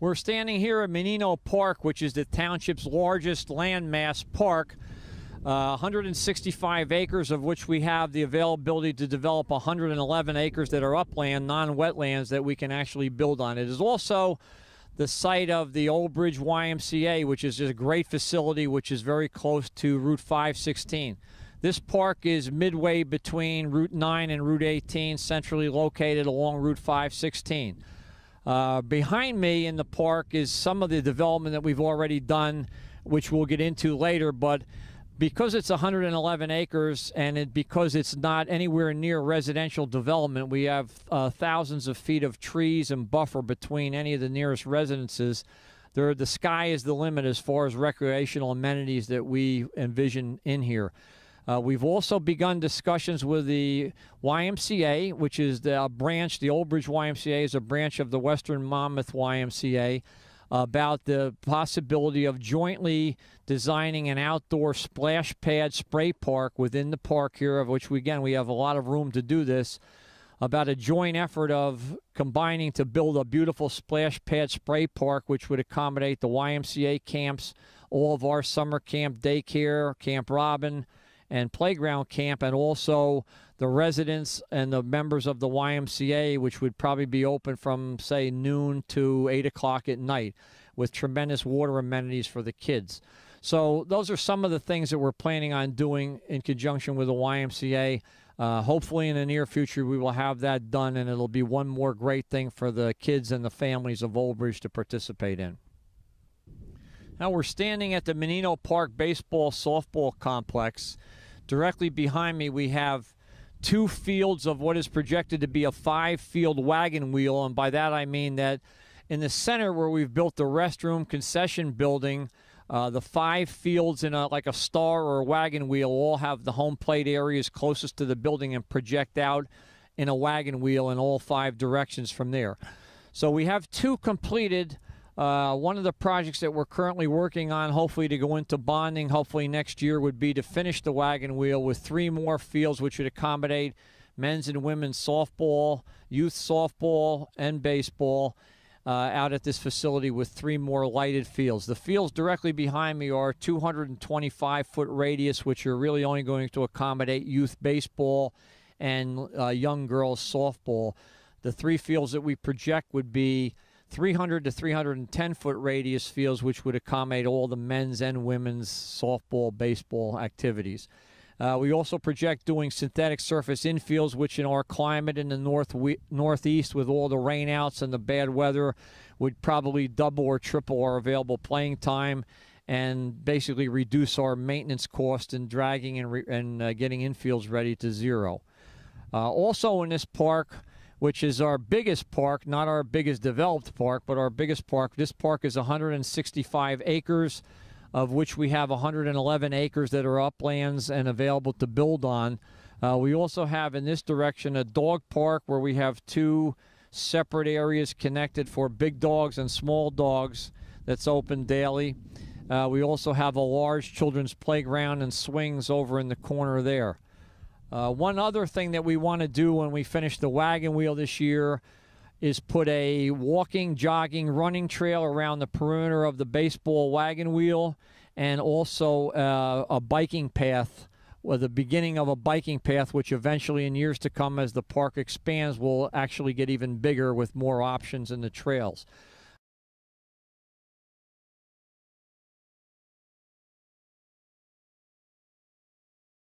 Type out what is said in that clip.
We're standing here at Mannino Park, which is the township's largest landmass park. 165 acres, of which we have the availability to develop 111 acres that are upland, non-wetlands, that we can actually build on. It is also the site of the Old Bridge YMCA, which is a great facility, which is very close to Route 516. This park is midway between Route 9 and Route 18, centrally located along Route 516. Behind me in the park is some of the development that we've already done, which we'll get into later, but because it's 111 acres and because it's not anywhere near residential development, we have thousands of feet of trees and buffer between any of the nearest residences. The sky is the limit as far as recreational amenities that we envision in here. We've also begun discussions with the YMCA, which is the branch. The Old Bridge YMCA is a branch of the Western Monmouth YMCA, about the possibility of jointly designing an outdoor splash pad spray park within the park here, of which, we have a lot of room to do this, about a joint effort of combining to build a beautiful splash pad spray park, which would accommodate the YMCA camps, all of our summer camp, daycare, Camp Robin, and playground camp, and also the residents and the members of the YMCA, which would probably be open from, say, noon to 8 o'clock at night, with tremendous water amenities for the kids. So those are some of the things that we're planning on doing in conjunction with the YMCA. Hopefully in the near future we will have that done, and it'll be one more great thing for the kids and the families of Old Bridge to participate in. Now we're standing at the Mannino Park baseball softball complex. Directly behind me we have 2 fields of what is projected to be a 5-field wagon wheel, and by that I mean that in the center where we've built the restroom concession building, the 5 fields in like a star or a wagon wheel all have the home plate areas closest to the building and project out in a wagon wheel in all 5 directions from there. So we have 2 completed. One of the projects that we're currently working on, hopefully to go into bonding, hopefully next year, would be to finish the wagon wheel with 3 more fields, which would accommodate men's and women's softball, youth softball, and baseball out at this facility, with 3 more lighted fields. The fields directly behind me are 225-foot radius, which are really only going to accommodate youth baseball and young girls softball. The 3 fields that we project would be 300 to 310-foot radius fields, which would accommodate all the men's and women's softball, baseball activities. We also project doing synthetic surface infields, which in our climate in the northeast, with all the rainouts and the bad weather, would probably double or triple our available playing time and basically reduce our maintenance cost in dragging and getting infields ready to 0. Also in this park, which is our biggest park, not our biggest developed park, but our biggest park. This park is 165 acres, of which we have 111 acres that are uplands and available to build on. We also have in this direction a dog park where we have 2 separate areas connected for big dogs and small dogs that's open daily. We also have a large children's playground and swings over in the corner there. One other thing that we want to do when we finish the wagon wheel this year is put a walking, jogging, running trail around the perimeter of the baseball wagon wheel, and also a biking path, or the beginning of a biking path, which eventually in years to come, as the park expands, will actually get even bigger with more options in the trails.